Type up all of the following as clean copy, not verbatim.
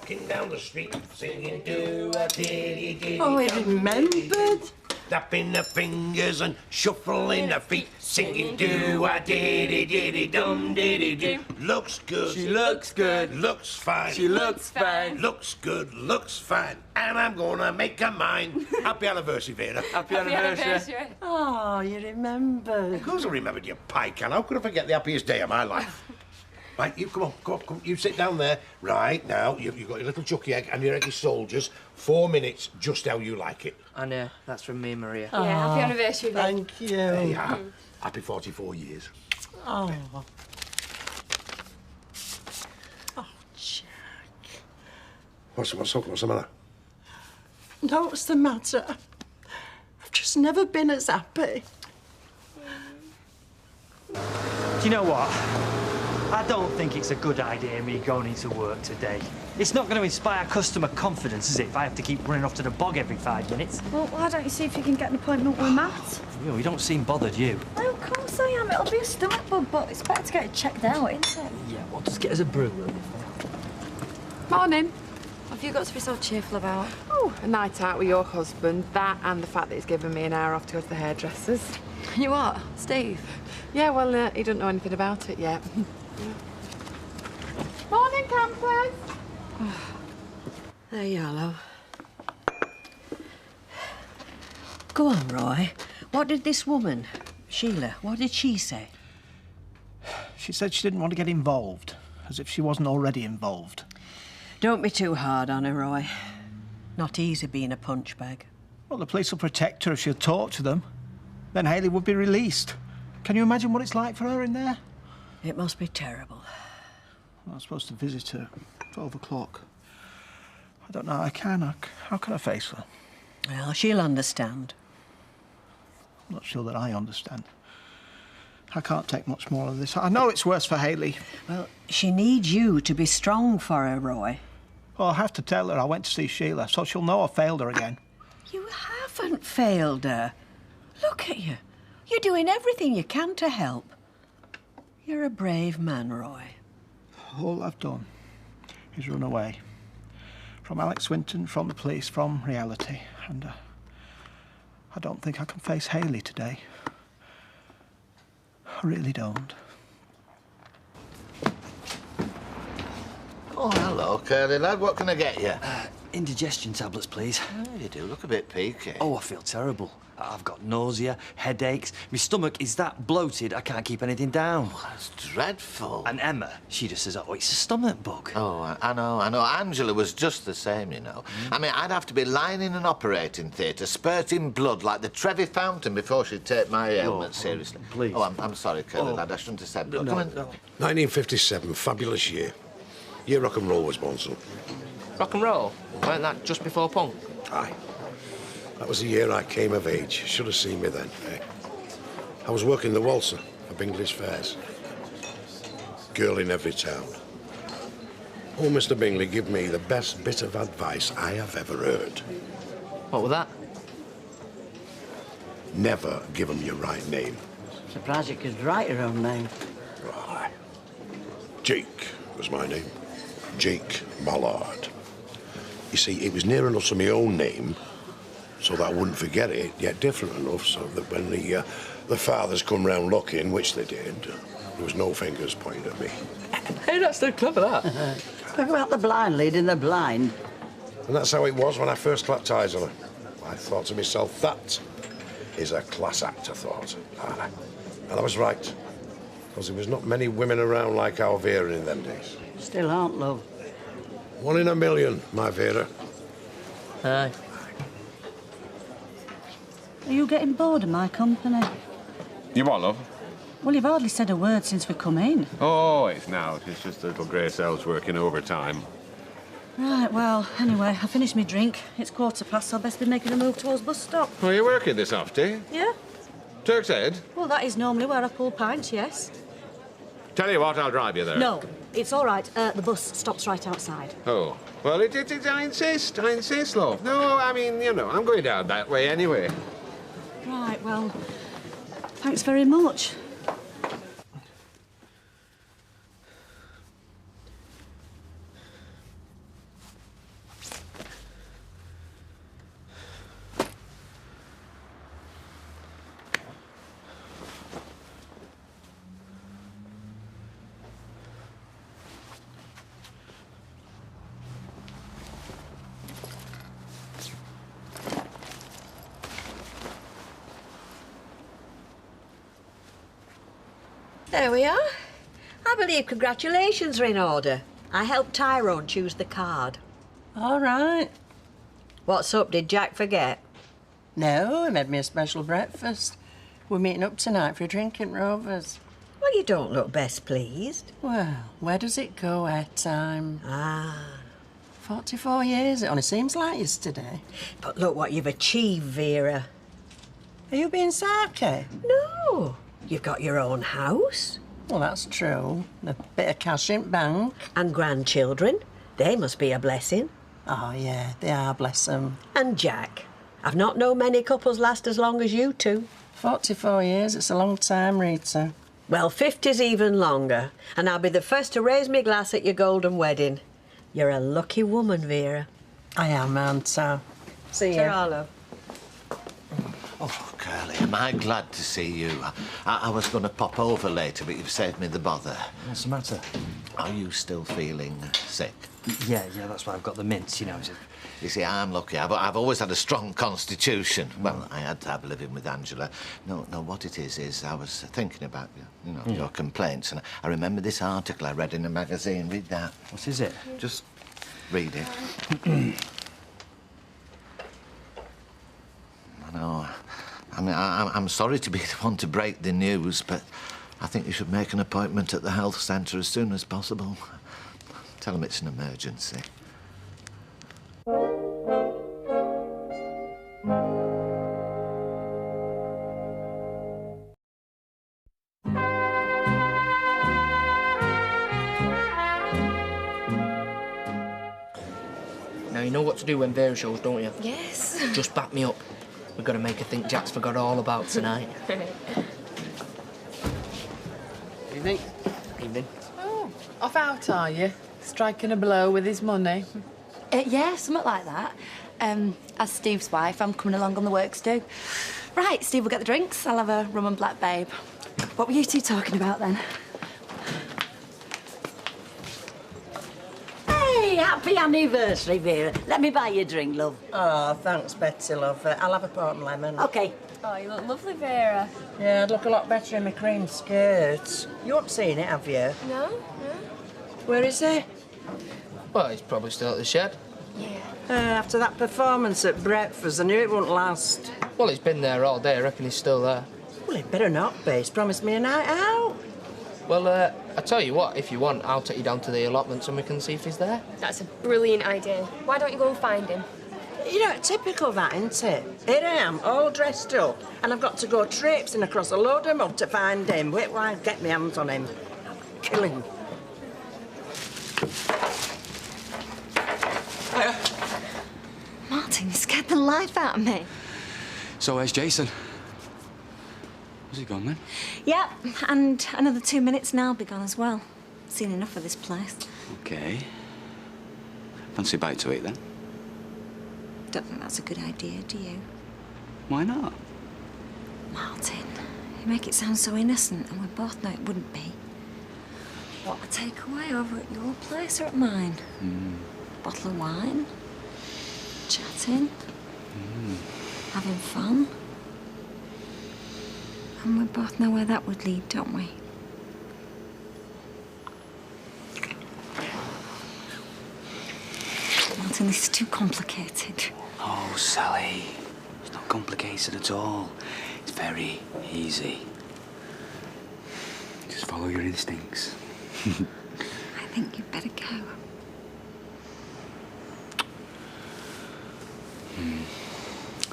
walking down the street, singing do-a-diddy-diddy. Oh, I remembered. Tapping the fingers and shuffling the feet, singing do-a-diddy-diddy-dum-diddy-doo. Looks good. She looks good. Looks fine. She looks fine. Looks good, looks fine. And I'm gonna make her mine. Happy anniversary, Vera. Happy anniversary. Oh, you remembered. Of course I remembered your pie can. How could I forget the happiest day of my life? Right, you come on. You sit down there. Right, now, you've got your little chucky egg and your eggy soldiers. 4 minutes, just how you like it. And that's from me, Maria. Yeah, happy anniversary, Vic. Thank you. There you are. Happy 44 years. Oh. Oh, Jack. What's the matter? No, what's the matter? I've just never been as happy. Do you know what? I don't think it's a good idea me going into work today. It's not going to inspire customer confidence, is it, if I have to keep running off to the bog every 5 minutes? Well, why don't you see if you can get an appointment with Matt? You don't seem bothered, you. Well, of course I am. It'll be a stomach bug, but it's better to get it checked out, isn't it? Yeah, well, just get us a brew. Morning. What have you got to be so cheerful about? Oh, a night out with your husband. That and the fact that he's given me an hour off to go to the hairdressers. You what? Steve? Yeah, well, he doesn't know anything about it yet. Morning, campers. There you are, love. Go on, Roy. What did this woman, Sheila, what did she say? She said she didn't want to get involved, as if she wasn't already involved. Don't be too hard on her, Roy. Not easy being a punch bag. Well, the police will protect her if she'll talk to them. Then Hayley would be released. Can you imagine what it's like for her in there? It must be terrible. Well, I'm supposed to visit her at 12 o'clock. I don't know how I can. How can I face her? Well, she'll understand. I'm not sure that I understand. I can't take much more of this. I know it's worse for Hayley. Well, she needs you to be strong for her, Roy. Well, I'll have to tell her I went to see Sheila, so she'll know I failed her again. You haven't failed her. Look at you. You're doing everything you can to help. You're a brave man, Roy. All I've done is run away. From Alex Swinton, from the police, from reality. And I don't think I can face Hayley today. I really don't. Oh, hello, curly lad. What can I get you? Indigestion tablets, please. Oh, you do look a bit peaky. Oh, I feel terrible. I've got nausea, headaches. My stomach is that bloated I can't keep anything down. Oh, that's dreadful. And Emma, she just says, oh, it's a stomach bug. Oh, I know. Angela was just the same, you know. I mean, I'd have to be lying in an operating theatre, spurting blood like the Trevi Fountain before she'd take my ailment seriously. Please. Oh, I'm sorry, curly lad. I shouldn't have said that. Come on. 1957, fabulous year. Year rock and roll was born, son. Rock and roll? Weren't that just before punk? Aye. That was the year I came of age. Should have seen me then, eh? I was working the waltzer for Bingley's Fairs. Girl in every town. Oh, Mr. Bingley gave me the best bit of advice I have ever heard. What was that? Never give 'em your right name. Surprised you could write your own name. Aye. Jake was my name. Jake Mallard. You see, it was near enough to my own name so that I wouldn't forget it, yet different enough so that when the fathers come round looking, which they did, there was no fingers pointing at me. Hey, that's so clever, that. Talk about the blind leading the blind. And that's how it was when I first clapped eyes on her. I thought to myself, that is a class act, I thought. And I was right, because there was not many women around like our Vera in them days. Still aren't, love. 1 in a million, my Vera. Aye. Are you getting bored of my company? You what, love? Well, you've hardly said a word since we come in. Oh, it's now. It's just the little grey cells working overtime. Right, well, anyway, I finished my drink. It's 1:15, so I'll best be making a move towards bus stop. Oh, you're working this afternoon? Yeah? Turk's Head? Well, that is normally where I pull pints, yes. Tell you what, I'll drive you there. No, it's all right. The bus stops right outside. Oh. Well, I insist, love. No, I mean, you know, I'm going down that way anyway. Right, well, thanks very much. There we are. I believe congratulations are in order. I helped Tyrone choose the card. All right. What's up? Did Jack forget? No, he made me a special breakfast. We're meeting up tonight for a drink at Rover's. Well, you don't look best pleased. Well, where does it go, airtime? Ah. 44 years. It only seems like yesterday. But look what you've achieved, Vera. Are you being sarky? No. You've got your own house. Well, that's true. A bit of cash in bank. And grandchildren. They must be a blessing. Oh, yeah, they are, bless them. And Jack. I've not known many couples last as long as you two. 44 years, it's a long time, Rita. Well, 50's even longer. And I'll be the first to raise my glass at your golden wedding. You're a lucky woman, Vera. I am, aren't I? See you. Ta-ra, love. Oh, Curly, am I glad to see you. I was going to pop over later, but you've saved me the bother. What's the matter? Are you still feeling sick? Yeah, that's why I've got the mints, you know. You see, I'm lucky. I've always had a strong constitution. Well, I had to have living with Angela. No, what it is I was thinking about your complaints, and I remember this article I read in a magazine. Read that. What is it? Just read it. I know. I mean, I'm sorry to be the one to break the news, but I think you should make an appointment at the health centre as soon as possible. Tell them it's an emergency. Now, you know what to do when Vera shows, don't you? Yes. Just back me up. We've got to make her think Jack's forgot all about tonight. Evening. Evening. Oh, off out, are you? Striking a blow with his money? Yeah, something like that. As Steve's wife, I'm coming along on the works do. Right, Steve will get the drinks. I'll have a rum and black babe. What were you two talking about then? Hey, happy anniversary, Vera. Let me buy you a drink, love. Oh, thanks, Betty, love. I'll have a port and lemon. OK. Oh, you look lovely, Vera. Yeah, I'd look a lot better in my cream skirt. You haven't seen it, have you? No. Where is he? Well, he's probably still at the shed. Yeah. After that performance at breakfast, I knew it wouldn't last. Well, he's been there all day. I reckon he's still there. Well, he'd better not be. He's promised me a night out. Well, I tell you what, if you want, I'll take you down to the allotments and we can see if he's there. That's a brilliant idea. Why don't you go and find him? You know, typical that, isn't it? Here I am, all dressed up, and I've got to go traipsing across a load of mud to find him. Wait while I get my hands on him. Kill him. Hiya. Martin, you scared the life out of me. So where's Jason? Has he gone then? Yep, and another 2 minutes and I'll be gone as well. Seen enough of this place. OK. Fancy a bite to eat then? Don't think that's a good idea, do you? Why not? Martin, you make it sound so innocent, and we both know it wouldn't be. What, a takeaway over at your place or at mine? Bottle of wine? Chatting? Having fun? And we both know where that would lead, don't we? Martin, this is too complicated. Oh, Sally. It's not complicated at all. It's very easy. Just follow your instincts. I think you'd better go.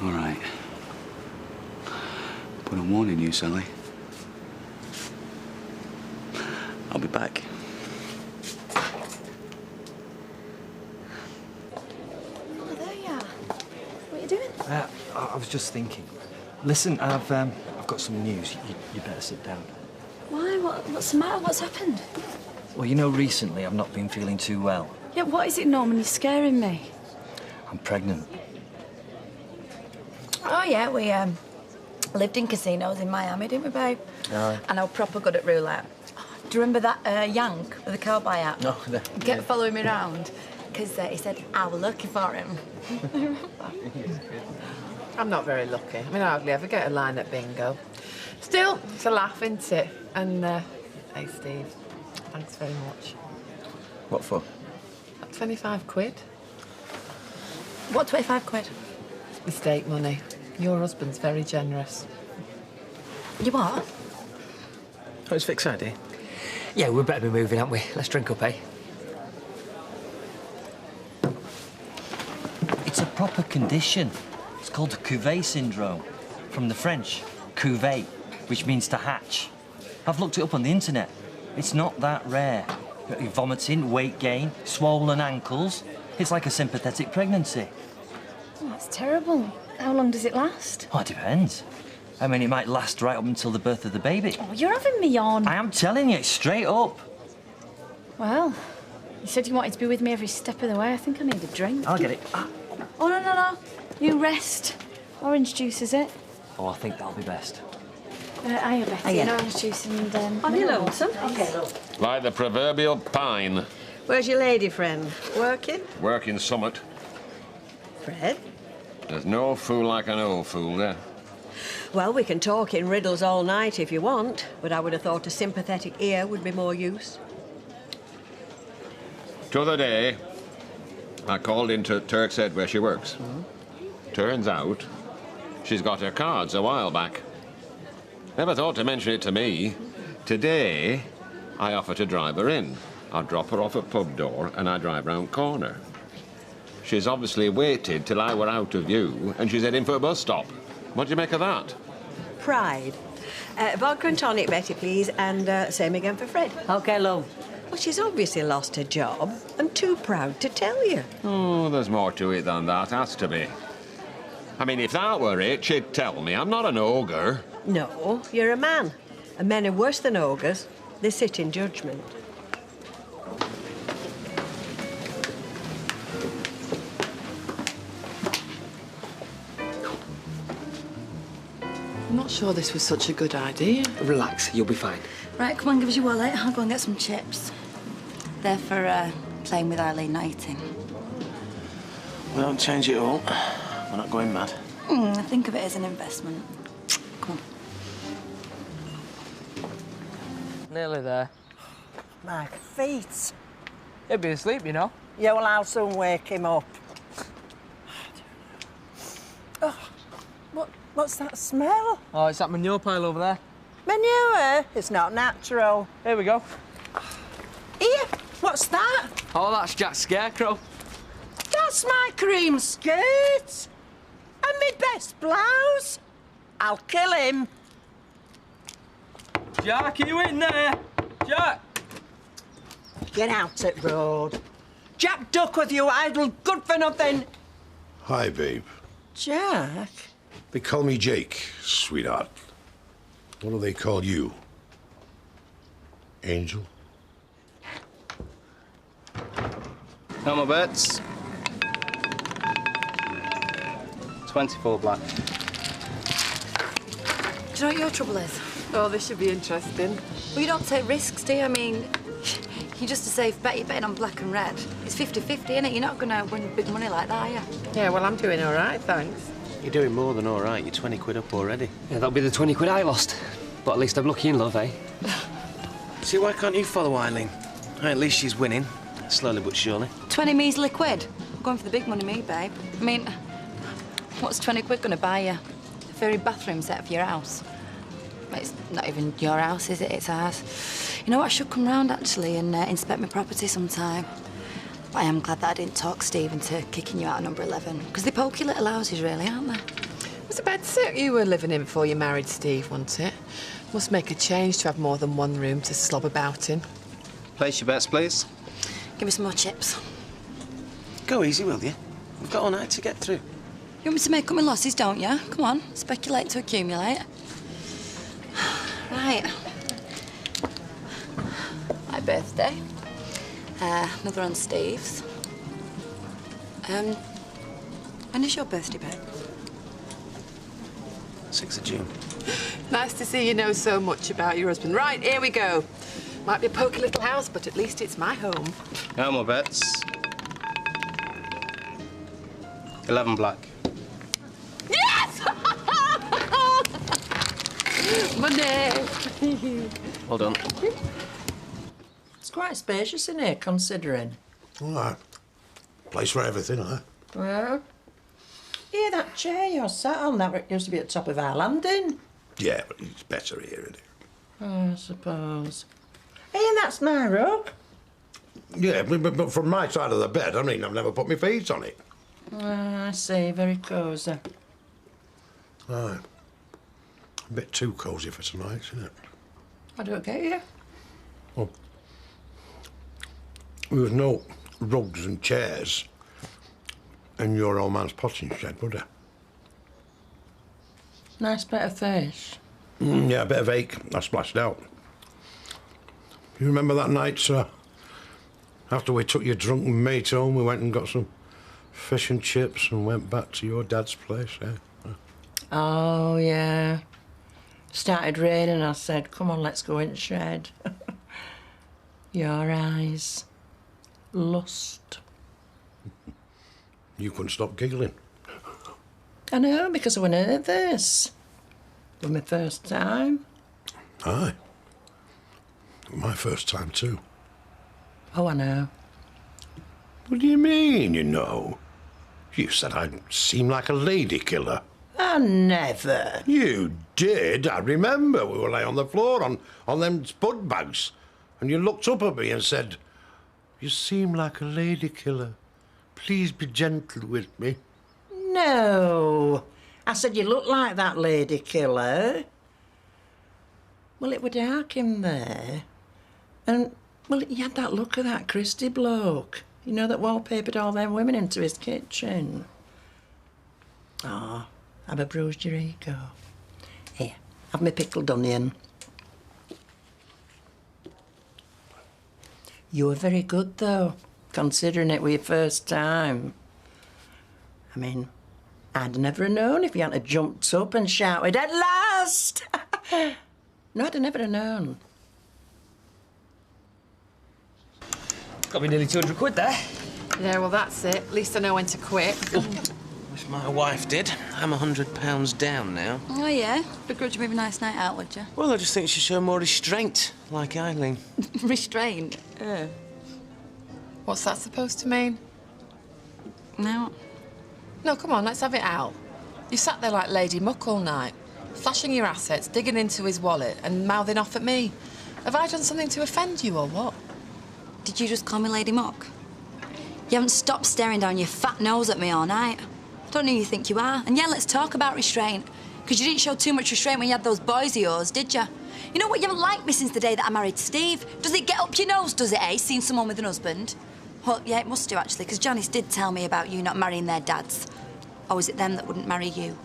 All right. But I'm warning you, Sally. I'll be back. Oh, there you are. What are you doing? I was just thinking. Listen, I've got some news. You better sit down. Why? What's the matter? What's happened? Well, you know, recently I've not been feeling too well. Yeah, what is it, Norman? You're scaring me. I'm pregnant. Oh, yeah, we lived in casinos in Miami, didn't we, babe? Aye. And I was proper good at roulette. Do you remember that Yank with the cowboy hat? No, Kept following me around because he said I was looking for him. I'm not very lucky. I mean, I hardly ever get a line at bingo. Still, it's a laugh, isn't it? And Hey, Steve. Thanks very much. What for? 25 quid. What, 25 quid? Mistake money. Your husband's very generous. You are? Oh, it's fixed, eh? Yeah, we better be moving, aren't we? Let's drink up, eh? It's a proper condition. It's called cuvée syndrome, from the French, cuvée, which means to hatch. I've looked it up on the internet. It's not that rare. Vomiting, weight gain, swollen ankles. It's like a sympathetic pregnancy. Oh, that's terrible. How long does it last? Oh, it depends. I mean, it might last right up until the birth of the baby. Oh, you're having me on. I am telling you, straight up. Well, you said you wanted to be with me every step of the way. I think I need a drink. I'll get it. Oh, no. You rest. Orange juice, is it? Oh, I think that'll be best. Hiya, Betty. Hiya. An orange juice and... On your mineral lonesome? water, please. OK, love. Like the proverbial pine. Where's your lady friend? Working? Working summit. Fred? There's no fool like an old fool there. Well, we can talk in riddles all night if you want, but I would have thought a sympathetic ear would be more use. T'other day, I called into Turk's Head where she works. Turns out, she's got her cards a while back. Never thought to mention it to me. Today, I offer to drive her in. I'll drop her off at pub door and I drive round corner. She's obviously waited till I were out of view and she's heading for a bus stop. What do you make of that? Pride. Vodka and tonic, Betty, please, and same again for Fred. OK, love. Well, she's obviously lost her job and too proud to tell you. Oh, there's more to it than that, has to be. I mean, if that were it, she'd tell me. I'm not an ogre. No, you're a man. And men are worse than ogres. They sit in judgment. I'm not sure this was such a good idea. Relax, you'll be fine. Right, come on, give us your wallet. I'll go and get some chips. They're for playing with Eileen Knighting. We don't change it all. We're not going mad. I think of it as an investment. Come on. Nearly there. My feet. He'll be asleep, you know. Yeah, well, I'll soon wake him up. Oh, what's that smell? Oh, it's that manure pile over there. Manure? It's not natural. Here we go. Here, what's that? Oh, that's Jack's scarecrow. That's my cream skirt. And my best blouse. I'll kill him. Jack, are you in there? Jack! Get out at road. Jack Duckworth, you idle good for nothing. Hi, babe. Jack? They call me Jake, sweetheart. What do they call you? Angel? No more bets. 24 black. Do you know what your trouble is? Oh, this should be interesting. Well, you don't take risks, do you? I mean, you're just a safe bet. You're betting on black and red. It's 50-50, innit? You're not going to win big money like that, are you? Yeah, well, I'm doing all right, thanks. You're doing more than all right. You're 20 quid up already. Yeah, that'll be the 20 quid I lost. But at least I'm lucky in love, eh? See, why can't you follow Eileen? At least she's winning, slowly but surely. 20 measly quid. I'm going for the big money, me, babe. I mean, what's 20 quid going to buy you? A very bathroom set for your house. It's not even your house, is it? It's ours. You know what? I should come round, actually, and inspect my property sometime. But I am glad that I didn't talk Steve into kicking you out of number 11. Because they poky little houses, really, aren't they? It was a bed set you were living in before you married Steve, wasn't it? Must make a change to have more than one room to slob about in. Place your bets, please. Give me some more chips. Go easy, will you? We've got all night to get through. You want me to make up my losses, don't you? Come on, speculate to accumulate. Right. My birthday. Another on Steve's. When is your birthday, babe? 6th of June. Nice to see you know so much about your husband. Right, here we go. Might be a poky little house, but at least it's my home. No more bets. 11 black. Yes! Money! Well done. It's quite spacious in here, considering. All right. Place for everything, huh? Well, hear that chair you're sat on? That used to be at the top of our landing. Yeah, but it's better here, isn't it? Oh, I suppose. Hey, that's my rug. Yeah, but from my side of the bed, I mean, I've never put my feet on it. Oh, I see, very cosy. Aye. A bit too cosy for tonight, isn't it? I don't get you. Well, there was no rugs and chairs in your old man's potting shed, would there? Nice bit of fish. Yeah, a bit of ache. I splashed out. You remember that night, sir? After we took your drunken mate home, we went and got some fish and chips and went back to your dad's place, yeah? Oh, yeah. Started raining, I said, come on, let's go in the shed. Your eyes. Lust. You couldn't stop giggling. I know, because I went heard this. For my first time. Aye. My first time, too. Oh, I know. What do you mean, you know? You said I seemed like a lady killer. I never. You did. I remember. We were laying on the floor on them spud bags. And you looked up at me and said, "You seem like a lady killer. Please be gentle with me." No. I said you look like that lady killer. Well, it were dark in there. And, well, he had that look of that Christie bloke. You know, that wallpapered all them women into his kitchen. Oh, have I bruised your ego? Here, have me pickled onion. You were very good, though, considering it were your first time. I mean, I'd never have known if you hadn't jumped up and shouted, "At last!" No, I'd never have known. Got me nearly 200 quid there. Yeah, well, that's it. At least I know when to quit. Wish my wife did. I'm £100 down now. Oh, yeah? Begrudge me a nice night out, would you? Well, I just think she show more restraint, like Eileen. Restraint? What's that supposed to mean? No. No, come on, let's have it out. You sat there like Lady Muck all night, flashing your assets, digging into his wallet and mouthing off at me. Have I done something to offend you or what? Did you just call me Lady Muck? You haven't stopped staring down your fat nose at me all night. I don't know who you think you are. And yeah, let's talk about restraint. Because you didn't show too much restraint when you had those boys of yours, did you? You know what? You haven't liked me since the day that I married Steve. Does it get up your nose, does it, eh? Seeing someone with an husband? Well, yeah, it must do, actually, because Janice did tell me about you not marrying their dads. Or was it them that wouldn't marry you?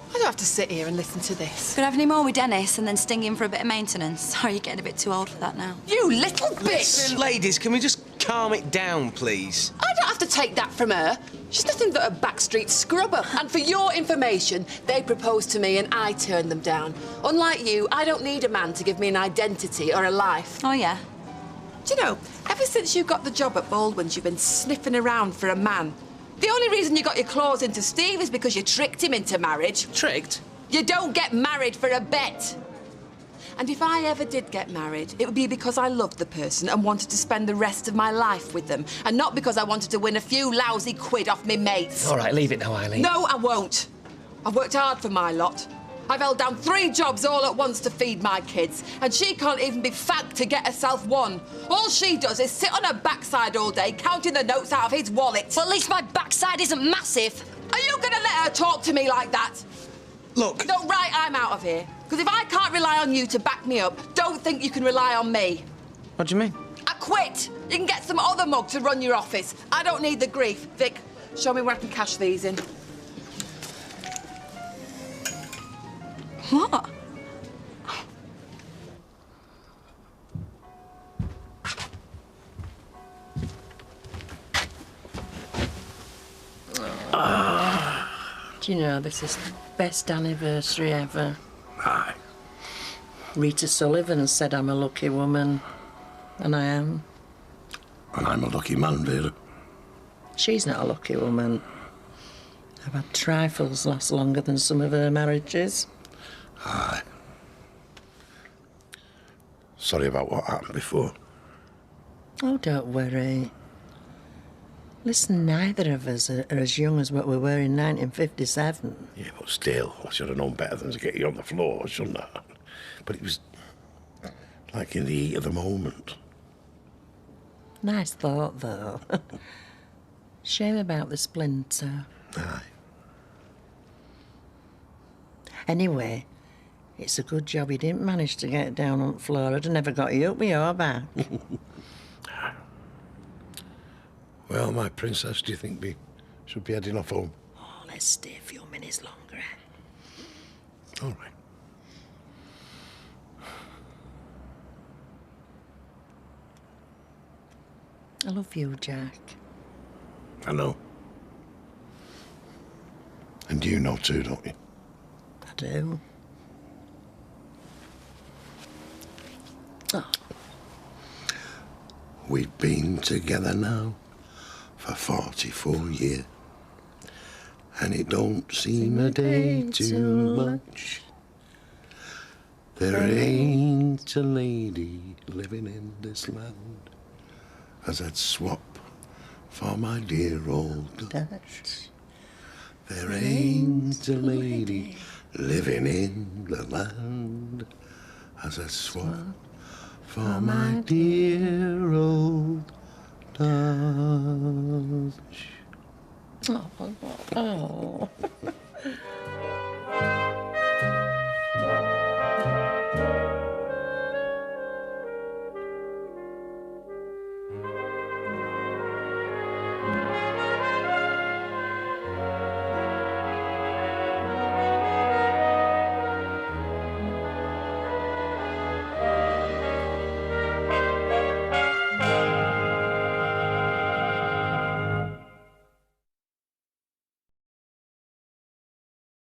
I don't have to sit here and listen to this. Could I have any more with Dennis and then sting him for a bit of maintenance? Sorry, you're getting a bit too old for that now. You little bitch! Listen, ladies, can we just calm it down, please? I don't have to take that from her. She's nothing but a backstreet scrubber. And for your information, they proposed to me and I turned them down. Unlike you, I don't need a man to give me an identity or a life. Oh, yeah? Do you know, ever since you got the job at Baldwin's, you've been sniffing around for a man. The only reason you got your claws into Steve is because you tricked him into marriage. Tricked? You don't get married for a bet. And if I ever did get married, it would be because I loved the person and wanted to spend the rest of my life with them, and not because I wanted to win a few lousy quid off me mates. All right, leave it now, Eileen. No, I won't. I've worked hard for my lot. I've held down 3 jobs all at once to feed my kids, and she can't even be fagged to get herself one. All she does is sit on her backside all day, counting the notes out of his wallet. Well, at least my backside isn't massive. Are you gonna let her talk to me like that? Look. No, right, I'm out of here. Because if I can't rely on you to back me up, don't think you can rely on me. What do you mean? I quit. You can get some other mug to run your office. I don't need the grief. Vic, show me where I can cash these in. What? Do you know, this is the best anniversary ever. Aye. Rita Sullivan said I'm a lucky woman, and I am. And I'm a lucky man, Vera. She's not a lucky woman. I've had trifles last longer than some of her marriages. Aye. Sorry about what happened before. Oh, don't worry. Listen, neither of us are as young as what we were in 1957. Yeah, but still, I should have known better than to get you on the floor, shouldn't I? But it was like in the heat of the moment. Nice thought, though. Shame about the splinter. Aye. Anyway, it's a good job he didn't manage to get down on the floor. I'd have never got you up with your back. Well, my princess, do you think we should be heading off home? Oh, let's stay a few minutes longer. Eh? All right. I love you, Jack. I know. And you know too, don't you? I do. Oh. We've been together now for 44 years, and it don't seem a day too much. There ain't a lady living in this land as I'd swap for my dear old Dutch. There ain't a lady living in the land as I'd swap for my dear old Dutch. Oh.